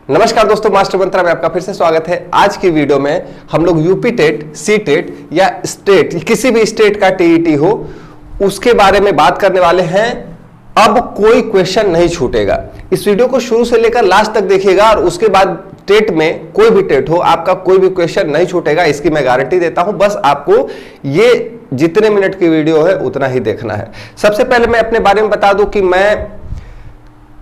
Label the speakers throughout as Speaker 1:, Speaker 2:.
Speaker 1: नमस्कार दोस्तों, मास्टर मंत्रा में आपका फिर से स्वागत है। आज की वीडियो में हम लोग यूपी टेट, सी टेट या स्टेट, किसी भी स्टेट का टीईटी हो उसके बारे में बात करने वाले हैं। अब कोई क्वेश्चन नहीं छूटेगा। इस वीडियो को शुरू से लेकर लास्ट तक देखिएगा और उसके बाद टेट में कोई भी टेट हो आपका कोई भी क्वेश्चन नहीं छूटेगा, इसकी मैं गारंटी देता हूं। बस आपको ये जितने मिनट की वीडियो है उतना ही देखना है। सबसे पहले मैं अपने बारे में बता दूं कि मैं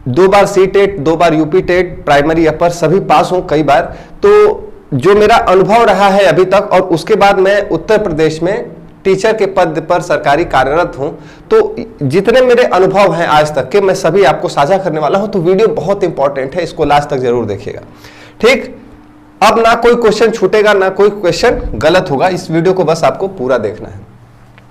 Speaker 1: 2 बार सी टेट, 2 बार यूपी टेट, प्राइमरी अपर सभी पास हूं कई बार। तो जो मेरा अनुभव रहा है अभी तक, और उसके बाद मैं उत्तर प्रदेश में टीचर के पद पर सरकारी कार्यरत हूं, तो जितने मेरे अनुभव हैं आज तक के मैं सभी आपको साझा करने वाला हूं। तो वीडियो बहुत इंपॉर्टेंट है, इसको लास्ट तक जरूर देखिएगा। ठीक, अब ना कोई क्वेश्चन छूटेगा ना कोई क्वेश्चन गलत होगा। इस वीडियो को बस आपको पूरा देखना है।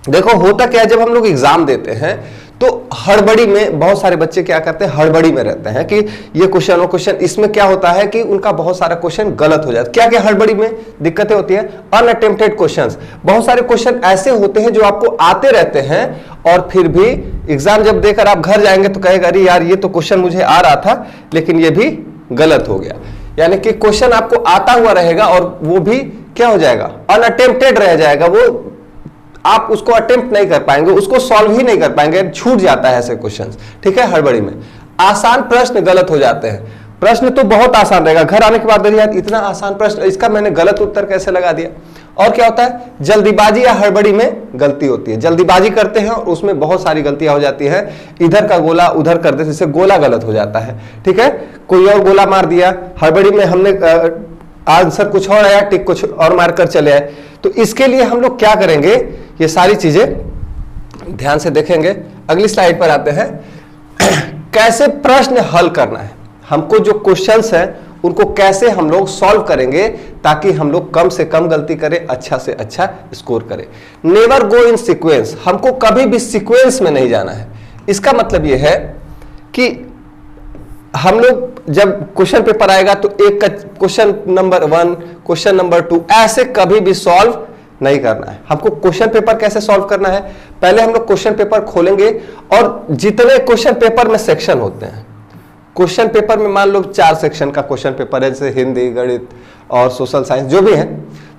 Speaker 1: देखो होता क्या है, जब हम लोग एग्जाम देते हैं तो हड़बड़ी में बहुत सारे बच्चे क्या करते हैं, हड़बड़ी में रहते हैं कि ये क्वेश्चन वो क्वेश्चन। इसमें क्या होता है कि उनका बहुत सारा क्वेश्चन गलत हो जाता है। क्या क्या हड़बड़ी में दिक्कतें होती है? Unattempted questions. बहुत सारे क्वेश्चन ऐसे होते हैं जो आपको आते रहते हैं और फिर भी एग्जाम जब देकर आप घर जाएंगे तो कहेगा अरे यार ये तो क्वेश्चन मुझे आ रहा था लेकिन ये भी गलत हो गया। यानी कि क्वेश्चन आपको आता हुआ रहेगा और वो भी क्या हो जाएगा, अनअटेम्प्टेड रह जाएगा। वो आप उसको अटेम्प्ट नहीं कर पाएंगे, उसको सॉल्व ही नहीं कर पाएंगे, छूट जाता है ऐसे क्वेश्चंस। ठीक है, हड़बड़ी में आसान प्रश्न गलत हो जाते हैं। प्रश्न तो बहुत आसान रहेगा, घर आने के बाद यार इतना आसान प्रश्न, इसका मैंने गलत उत्तर कैसे लगा दिया। और क्या होता है, जल्दीबाजी या हड़बड़ी में गलती होती है। जल्दीबाजी करते हैं और उसमें बहुत सारी गलतियां हो जाती है। इधर का गोला उधर कर देते, इससे गोला गलत हो जाता है। ठीक है, कोई और गोला मार दिया, हड़बड़ी में हमने आंसर कुछ और आया, टिक कुछ और मारकर चले आए। तो इसके लिए हम लोग क्या करेंगे, ये सारी चीजें ध्यान से देखेंगे। अगली स्लाइड पर आते हैं। कैसे प्रश्न हल करना है, हमको जो क्वेश्चंस हैं उनको कैसे हम लोग सॉल्व करेंगे ताकि हम लोग कम से कम गलती करें, अच्छा से अच्छा स्कोर करें। नेवर गो इन सीक्वेंस, हमको कभी भी सीक्वेंस में नहीं जाना है। इसका मतलब यह है कि हम लोग जब क्वेश्चन पेपर आएगा तो एक का क्वेश्चन नंबर 1, क्वेश्चन नंबर 2 ऐसे कभी भी सॉल्व नहीं करना है। हमको क्वेश्चन पेपर कैसे सॉल्व करना है, पहले हम लोग क्वेश्चन पेपर खोलेंगे और जितने क्वेश्चन पेपर में सेक्शन होते हैं, क्वेश्चन पेपर में मान लो 4 सेक्शन का क्वेश्चन पेपर है, जैसे हिंदी, गणित और सोशल साइंस जो भी है।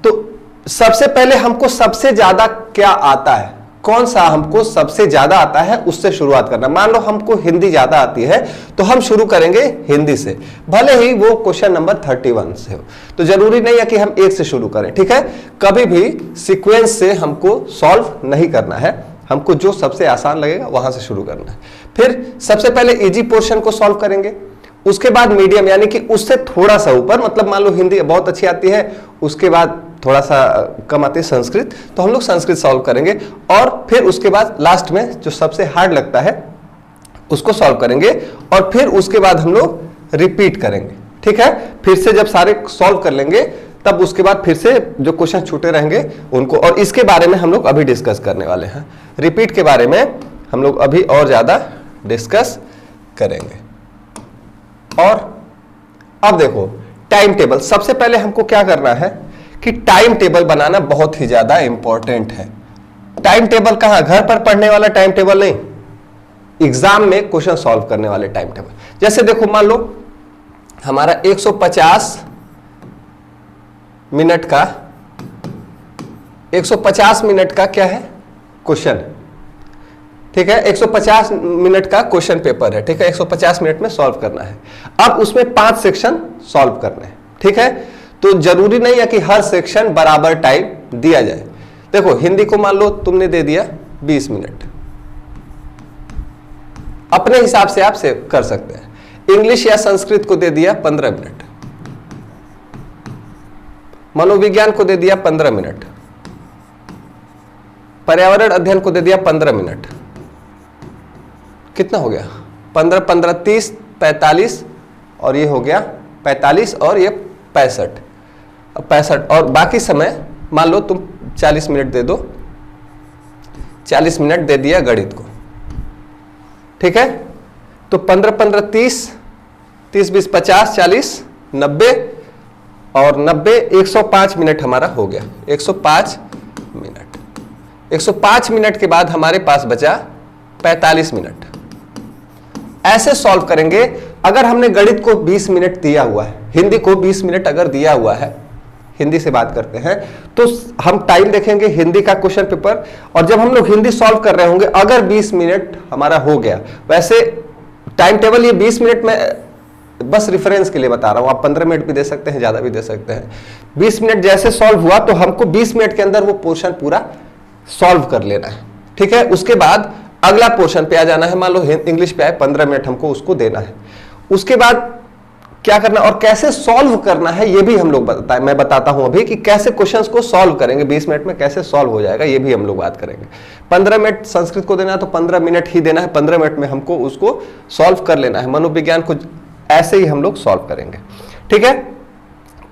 Speaker 1: तो सबसे पहले हमको सबसे ज्यादा क्या आता है, कौन सा हमको सबसे ज्यादा आता है उससे शुरुआत करना। मान लो हमको हिंदी ज्यादा आती है तो हम शुरू करेंगे हिंदी से, भले ही वो क्वेश्चन नंबर 31 से हो। तो जरूरी नहीं है कि हम 1 से शुरू करें। ठीक है, कभी भी सीक्वेंस से हमको सॉल्व नहीं करना है, हमको जो सबसे आसान लगेगा वहां से शुरू करना है। फिर सबसे पहले इजी पोर्शन को सॉल्व करेंगे, उसके बाद मीडियम यानी कि उससे थोड़ा सा ऊपर, मतलब मान लो हिंदी बहुत अच्छी आती है, उसके बाद थोड़ा सा कम आती है संस्कृत, तो हम लोग संस्कृत सॉल्व करेंगे। और फिर उसके बाद लास्ट में जो सबसे हार्ड लगता है उसको सॉल्व करेंगे और फिर उसके बाद हम लोग रिपीट करेंगे। ठीक है, फिर से जब सारे सॉल्व कर लेंगे तब उसके बाद फिर से जो क्वेश्चन छूटे रहेंगे उनको, और इसके बारे में हम लोग अभी डिस्कस करने वाले हैं। रिपीट के बारे में हम लोग अभी और ज्यादा डिस्कस करेंगे। और अब देखो टाइम टेबल, सबसे पहले हमको क्या करना है कि टाइम टेबल बनाना बहुत ही ज्यादा इंपॉर्टेंट है। टाइम टेबल कहां, घर पर पढ़ने वाला टाइम टेबल नहीं, एग्जाम में क्वेश्चन सॉल्व करने वाले टाइम टेबल। जैसे देखो मान लो हमारा 150 मिनट का 150 मिनट का क्या है क्वेश्चन। ठीक है, 150 मिनट का क्वेश्चन पेपर है। ठीक है, 150 मिनट में सॉल्व करना है। अब उसमें 5 सेक्शन सॉल्व करने हैं। ठीक है, तो जरूरी नहीं है कि हर सेक्शन बराबर टाइम दिया जाए। देखो हिंदी को मान लो तुमने दे दिया 20 मिनट, अपने हिसाब से आप सेव कर सकते हैं। इंग्लिश या संस्कृत को दे दिया 15 मिनट, मनोविज्ञान को दे दिया 15 मिनट, पर्यावरण अध्ययन को दे दिया 15 मिनट। कितना हो गया, 15 15 30 45, और ये हो गया 45 और ये 65 और बाकी समय मान लो तुम 40 मिनट दे दो, 40 मिनट दे दिया गणित को। ठीक है, तो 15 15 30 30 20 50 40 90 और 90 105 मिनट हमारा हो गया। 105 मिनट, 105 मिनट के बाद हमारे पास बचा 45 मिनट। ऐसे सॉल्व करेंगे। अगर हमने गणित को 20 मिनट दिया हुआ है, हिंदी को 20 मिनट अगर दिया हुआ है, हिंदी से बात करते हैं, तो हम टाइम देखेंगे हिंदी का क्वेश्चन पेपर, और जब हम लोग हिंदी सॉल्व कर रहे होंगे, अगर 20 मिनट हमारा हो गया, वैसे टाइम टेबल ये 20 मिनट में बस रेफरेंस के लिए बता रहा हूं, आप 15 मिनट भी दे सकते हैं, ज्यादा भी दे सकते हैं। 20 मिनट जैसे सॉल्व हुआ तो हमको 20 मिनट के अंदर वो पोर्शन पूरा सॉल्व कर लेना है, ठीक है। उसके बाद अगला पोर्शन पे आ जाना है, मान लो इंग्लिश पे आए, 15 मिनट हमको उसको देना है। उसके बाद क्या करना और कैसे सॉल्व करना है ये भी हम लोग मैं बताता हूं अभी कि कैसे क्वेश्चंस को सॉल्व करेंगे, 20 मिनट में कैसे सॉल्व हो जाएगा ये भी हम लोग बात करेंगे। 15 मिनट संस्कृत को देना है तो 15 मिनट ही देना है, 15 मिनट में हमको उसको सॉल्व कर लेना है। मनोविज्ञान को ऐसे ही हम लोग सॉल्व करेंगे, ठीक है।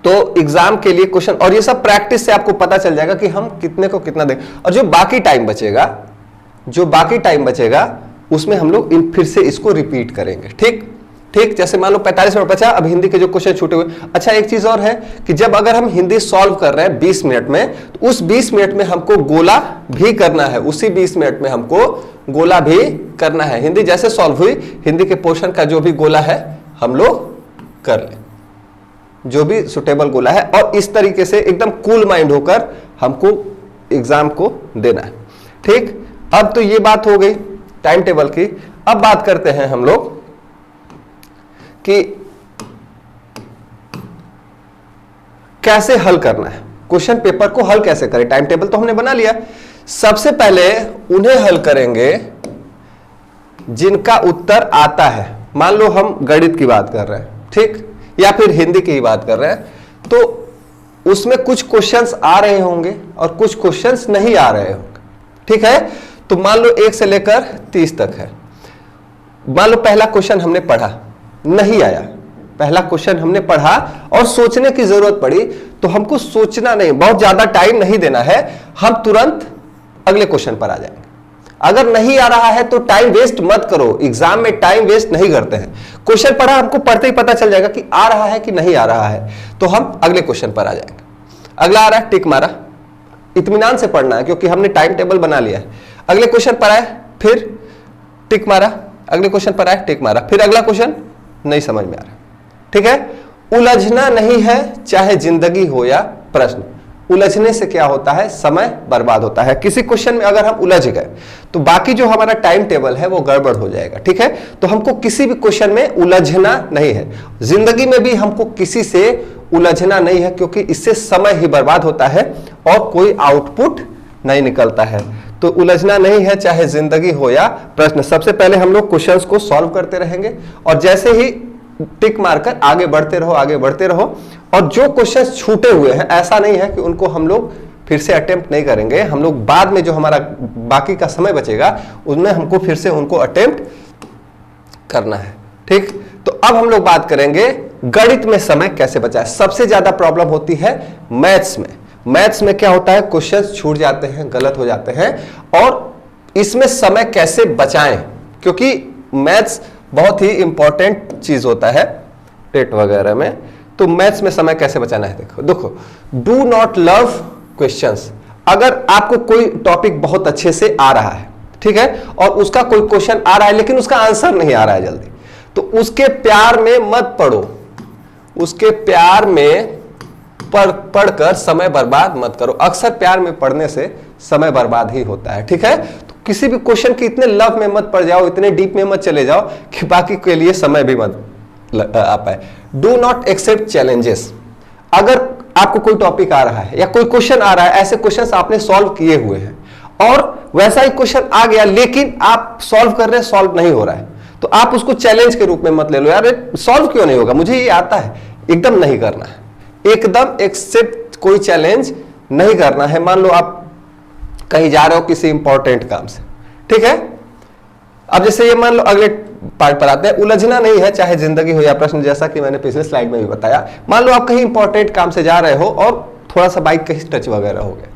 Speaker 1: तो एग्जाम के लिए क्वेश्चन, और ये सब प्रैक्टिस से आपको पता चल जाएगा कि हम कितने को कितना दें, और जो बाकी टाइम बचेगा उसमें हम लोग फिर से इसको रिपीट करेंगे, ठीक। जैसे मान लो 45 मिनट बचा, अब हिंदी के जो क्वेश्चन छूटे हुए। अच्छा, एक चीज और है कि जब अगर हम हिंदी सॉल्व कर रहे हैं 20 मिनट में, तो उस 20 मिनट में हमको गोला भी करना है, उसी 20 मिनट में हमको गोला भी करना है। हिंदी जैसे सॉल्व हुई, हिंदी के पोर्शन का जो भी गोला है हम लोग कर लें, जो भी सुटेबल गोला है, और इस तरीके से एकदम कूल माइंड होकर हमको एग्जाम को देना है, ठीक। अब तो ये बात हो गई टाइम टेबल की। अब बात करते हैं हम लोग कि कैसे हल करना है, क्वेश्चन पेपर को हल कैसे करें। टाइम टेबल तो हमने बना लिया, सबसे पहले उन्हें हल करेंगे जिनका उत्तर आता है। मान लो हम गणित की बात कर रहे हैं, ठीक, या फिर हिंदी की ही बात कर रहे हैं, तो उसमें कुछ क्वेश्चंस आ रहे होंगे और कुछ क्वेश्चंस नहीं आ रहे होंगे, ठीक है। तो मान लो 1 से लेकर 30 तक है। मान लो पहला क्वेश्चन हमने पढ़ा, नहीं आया, पहला क्वेश्चन हमने पढ़ा और सोचने की जरूरत पड़ी, तो हमको सोचना नहीं, बहुत ज्यादा टाइम नहीं देना है, हम तुरंत अगले क्वेश्चन पर आ जाएंगे। अगर नहीं आ रहा है तो टाइम वेस्ट मत करो, एग्जाम में टाइम वेस्ट नहीं करते हैं। क्वेश्चन पढ़ा, हमको पढ़ते ही पता चल जाएगा कि आ रहा है कि नहीं आ रहा है, तो हम अगले क्वेश्चन पर आ जाएंगे। अगला आ रहा है, टिक मारा, इत्मीनान से पढ़ना है क्योंकि हमने टाइम टेबल बना लिया है। अगले क्वेश्चन पर आए, फिर टिक मारा, अगले क्वेश्चन पर आए, टिक मारा, फिर अगला क्वेश्चन नहीं समझ में आ रहा, ठीक है। उलझना नहीं है, चाहे जिंदगी हो या प्रश्न। उलझने से क्या होता है, समय बर्बाद होता है। किसी क्वेश्चन में अगर हम उलझ गए तो बाकी जो हमारा टाइम टेबल है वो गड़बड़ हो जाएगा, ठीक है। तो हमको किसी भी क्वेश्चन में उलझना नहीं है, जिंदगी में भी हमको किसी से उलझना नहीं है, क्योंकि इससे समय ही बर्बाद होता है और कोई आउटपुट नहीं निकलता है। तो उलझना नहीं है, चाहे जिंदगी हो या प्रश्न। सबसे पहले हम लोग क्वेश्चंस को सॉल्व करते रहेंगे और जैसे ही टिक मारकर आगे बढ़ते रहो, आगे बढ़ते रहो। और जो क्वेश्चंस छूटे हुए हैं, ऐसा नहीं है कि उनको हम लोग फिर से अटेम्प्ट नहीं करेंगे, हम लोग बाद में जो हमारा बाकी का समय बचेगा उसमें हमको फिर से उनको अटेम्प्ट करना है, ठीक। तो अब हम लोग बात करेंगे गणित में समय कैसे बचाएं। सबसे ज्यादा प्रॉब्लम होती है मैथ्स में। मैथ्स में क्या होता है, क्वेश्चंस छूट जाते हैं, गलत हो जाते हैं, और इसमें समय कैसे बचाएं, क्योंकि मैथ्स बहुत ही इंपॉर्टेंट चीज होता है टेट वगैरह में। तो मैथ्स में समय कैसे बचाना है, देखो डू नॉट लव क्वेश्चंस। अगर आपको कोई टॉपिक बहुत अच्छे से आ रहा है, ठीक है, और उसका कोई क्वेश्चन आ रहा है लेकिन उसका आंसर नहीं आ रहा है जल्दी, तो उसके प्यार में मत पढ़ो, उसके प्यार में पढ़कर समय बर्बाद मत करो। अक्सर प्यार में पढ़ने से समय बर्बाद ही होता है, ठीक है। तो किसी भी क्वेश्चन के इतने लव में मत पड़ जाओ, इतने डीप में मत चले जाओ कि बाकी के लिए समय भी मत आ पाए। Do not accept challenges. अगर आपको कोई टॉपिक आ रहा है या कोई क्वेश्चन आ रहा है, ऐसे क्वेश्चन आपने सॉल्व किए हुए हैं और वैसा ही क्वेश्चन आ गया लेकिन आप सॉल्व कर रहे हैं, सॉल्व नहीं हो रहा है, तो आप उसको चैलेंज के रूप में मत ले लो, यार सॉल्व क्यों नहीं होगा, मुझे ये आता है। एकदम नहीं करना है, एकदम एक्सेप्ट कोई चैलेंज नहीं करना है। मान लो आप कहीं जा रहे हो किसी इंपॉर्टेंट काम से, ठीक है। अब जैसे ये मान लो अगले पार्ट पर आते हैं, उलझना नहीं है, चाहे जिंदगी हो या प्रश्न, जैसा कि मैंने पिछले स्लाइड में भी बताया। मान लो आप कहीं इंपॉर्टेंट काम से जा रहे हो और थोड़ा सा बाइक कहीं टच वगैरह हो गया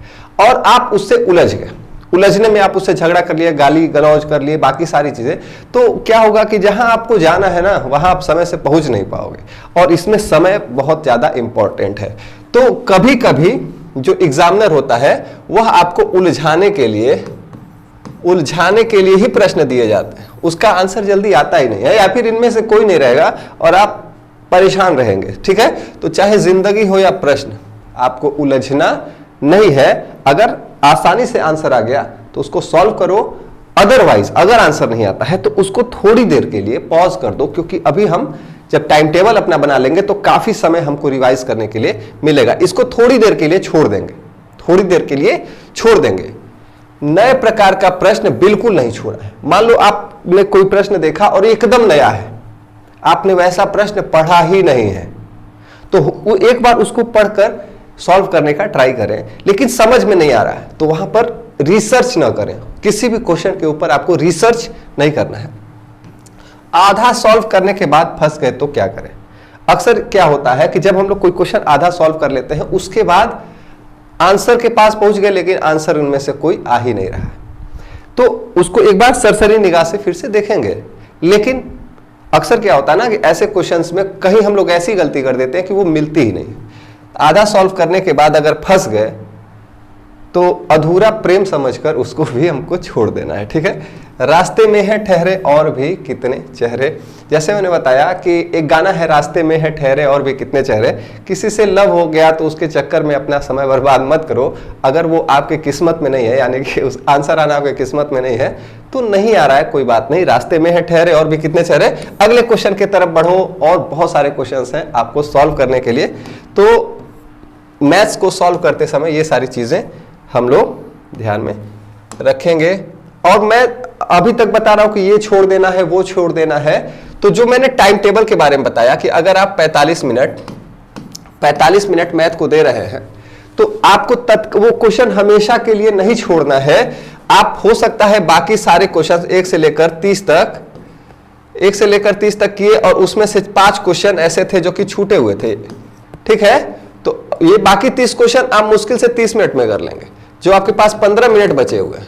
Speaker 1: और आप उससे उलझ गए। उलझने में आप उससे झगड़ा कर लिए, गाली गलौज कर लिए, बाकी सारी चीजें, तो क्या होगा कि जहां आपको जाना है ना वहां आप समय से पहुंच नहीं पाओगे। और इसमें समय बहुत ज्यादा इंपॉर्टेंट है। तो कभी कभी जो एग्जामिनर होता है वह आपको उलझाने के लिए ही प्रश्न दिए जाते हैं, उसका आंसर जल्दी आता ही नहीं है, या फिर इनमें से कोई नहीं रहेगा और आप परेशान रहेंगे। ठीक है, तो चाहे जिंदगी हो या प्रश्न, आपको उलझना नहीं है। अगर आसानी से आंसर आ गया तो उसको सॉल्व करो, अदरवाइज अगर आंसर नहीं आता है तो उसको थोड़ी देर के लिए पॉज कर दो, क्योंकि अभी हम जब टाइम टेबल अपना बना लेंगे तो काफी समय हमको रिवाइज करने के लिए मिलेगा। इसको थोड़ी देर के लिए छोड़ देंगे, थोड़ी देर के लिए छोड़ देंगे। नए प्रकार का प्रश्न बिल्कुल नहीं छोड़ा है। मान लो आपने कोई प्रश्न देखा और एकदम नया है, आपने वैसा प्रश्न पढ़ा ही नहीं है, तो एक बार उसको पढ़कर सॉल्व करने का ट्राई करें। लेकिन समझ में नहीं आ रहा है तो वहां पर रिसर्च ना करें। किसी भी क्वेश्चन के ऊपर आपको रिसर्च नहीं करना है। आधा सॉल्व करने के बाद फंस गए तो क्या करें? अक्सर क्या होता है कि जब हम लोग कोई क्वेश्चन आधा सॉल्व कर लेते हैं, उसके बाद आंसर के पास पहुंच गए लेकिन आंसर उनमें से कोई आ ही नहीं रहा है, तो उसको एक बार सरसरी निगाह से फिर से देखेंगे। लेकिन अक्सर क्या होता है ना कि ऐसे क्वेश्चंस में कहीं हम लोग ऐसी गलती कर देते हैं कि वो मिलती ही नहीं। आधा सॉल्व करने के बाद अगर फंस गए तो अधूरा प्रेम समझकर उसको भी हमको छोड़ देना है। ठीक है, रास्ते में है ठहरे और भी कितने चेहरे। जैसे मैंने बताया कि एक गाना है, रास्ते में है ठहरे और भी कितने चेहरे। किसी से लव हो गया तो उसके चक्कर में अपना समय बर्बाद मत करो। अगर वो आपके किस्मत में नहीं है, यानी कि उस आंसर आना आपके किस्मत में नहीं है, तो नहीं आ रहा है, कोई बात नहीं। रास्ते में है ठहरे और भी कितने चेहरे। अगले क्वेश्चन की तरफ बढ़ो, और बहुत सारे क्वेश्चन हैं आपको सॉल्व करने के लिए। तो मैथ्स को सॉल्व करते समय ये सारी चीजें हम लोग ध्यान में रखेंगे। और मैं अभी तक बता रहा हूं कि ये छोड़ देना है, वो छोड़ देना है। तो जो मैंने टाइम टेबल के बारे में बताया कि अगर आप 45 मिनट मैथ को दे रहे हैं तो आपको वो क्वेश्चन हमेशा के लिए नहीं छोड़ना है। आप हो सकता है बाकी सारे क्वेश्चन 1 से लेकर 30 तक किए और उसमें से 5 क्वेश्चन ऐसे थे जो कि छूटे हुए थे। ठीक है, तो ये बाकी 30 क्वेश्चन आप मुश्किल से 30 मिनट में कर लेंगे। जो आपके पास 15 मिनट बचे हुए हैं,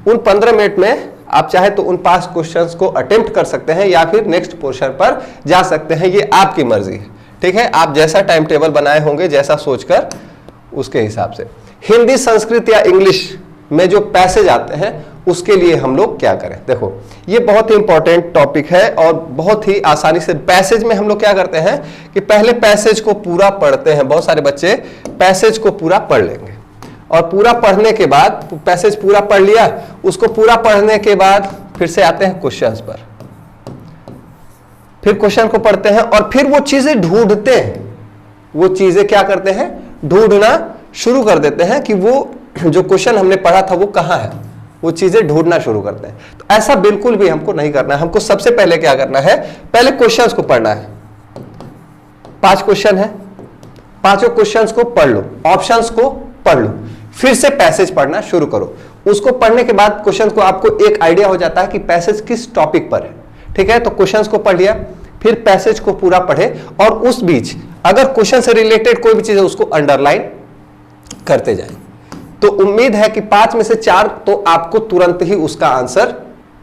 Speaker 1: उन 15 मिनट में आप चाहे तो उन 5 क्वेश्चंस को अटेम्प्ट कर सकते हैं या फिर नेक्स्ट पोर्शन पर जा सकते हैं। ये आपकी मर्जी है। ठीक है, आप जैसा टाइम टेबल बनाए होंगे, जैसा सोचकर, उसके हिसाब से। हिंदी, संस्कृत या इंग्लिश में जो पैसेज आते हैं उसके लिए हम लोग क्या करें? देखो, ये बहुत ही इंपॉर्टेंट टॉपिक है और बहुत ही आसानी से पैसेज में हम लोग क्या करते हैं कि पहले पैसेज को पूरा पढ़ते हैं। बहुत सारे बच्चे पैसेज को पूरा पढ़ लेंगे और पूरा पढ़ने के बाद, पैसेज पूरा पढ़ लिया, उसको पूरा पढ़ने के बाद फिर से आते हैं क्वेश्चंस पर, फिर क्वेश्चन को पढ़ते हैं और फिर वो चीजें ढूंढते हैं। वो चीजें क्या करते हैं? ढूंढना शुरू कर देते हैं कि वो जो क्वेश्चन हमने पढ़ा था वो कहां है। वो चीजें ढूंढना शुरू करते हैं। तो ऐसा बिल्कुल भी हमको नहीं करना है। हमको सबसे पहले क्या करना है? पहले क्वेश्चंस को पढ़ना है। 5 क्वेश्चन है, 5 क्वेश्चंस को पढ़ लो, ऑप्शंस को पढ़ लो, फिर से पैसेज पढ़ना शुरू करो। उसको पढ़ने के बाद क्वेश्चन को आपको एक आइडिया हो जाता है कि पैसेज किस टॉपिक पर है। ठीक है, तो क्वेश्चंस को पढ़ लिया, फिर पैसेज को पूरा पढ़े और उस बीच अगर क्वेश्चन से रिलेटेड कोई भी चीज है उसको अंडरलाइन करते जाए। तो उम्मीद है कि 5 में से 4 तो आपको तुरंत ही उसका आंसर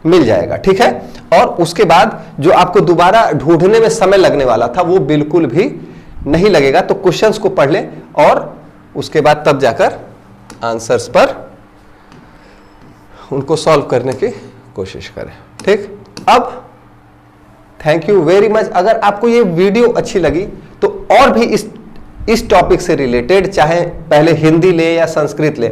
Speaker 1: मिल जाएगा। ठीक है, और उसके बाद जो आपको दोबारा ढूंढने में समय लगने वाला था वो बिल्कुल भी नहीं लगेगा। तो क्वेश्चंस को पढ़ ले और उसके बाद तब जाकर आंसर्स पर उनको सॉल्व करने की कोशिश करें। ठीक, अब थैंक यू वेरी मच। अगर आपको ये वीडियो अच्छी लगी तो और भी इस टॉपिक से रिलेटेड, चाहे पहले हिंदी ले या संस्कृत ले,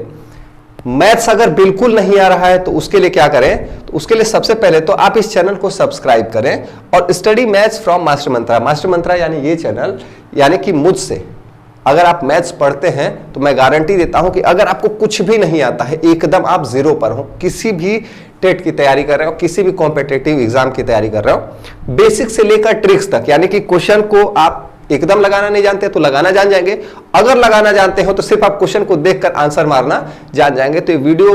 Speaker 1: मैथ्स अगर बिल्कुल नहीं आ रहा है तो उसके लिए क्या करें? तो उसके लिए सबसे पहले तो आप इस चैनल को सब्सक्राइब करें और study maths from Master Mantra. Master Mantra यानी ये चैनल, यानी कि मुझसे अगर आप मैथ्स पढ़ते हैं तो मैं गारंटी देता हूं कि अगर आपको कुछ भी नहीं आता है, एकदम आप जीरो पर हो, किसी भी टेट की तैयारी कर रहे हो, किसी भी कॉम्पिटिटिव एग्जाम की तैयारी कर रहे हो, बेसिक से लेकर ट्रिक्स तक, यानी कि क्वेश्चन को आप एकदम लगाना नहीं जानते तो लगाना जान जाएंगे, अगर लगाना जानते हो तो सिर्फ आप क्वेश्चन को देखकर आंसर मारना जान जाएंगे। तो ये वीडियो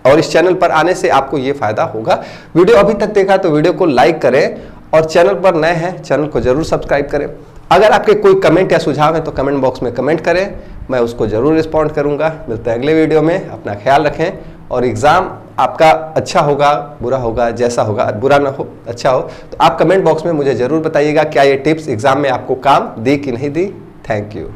Speaker 1: और इस चैनल पर आने से आपको ये फायदा होगा। वीडियो अभी तक देखा तो वीडियो को लाइक करें और चैनल पर नए हैं चैनल को जरूर सब्सक्राइब करें। अगर आपके कोई कमेंट या सुझाव है तो कमेंट बॉक्स में कमेंट करें, मैं उसको जरूर रिस्पॉन्ड करूंगा। मिलते हैं अगले वीडियो में। अपना ख्याल रखें और एग्जाम आपका अच्छा होगा, बुरा होगा, जैसा होगा, बुरा ना हो, अच्छा हो, तो आप कमेंट बॉक्स में मुझे जरूर बताइएगा क्या ये टिप्स एग्जाम में आपको काम दी कि नहीं दी। Thank you.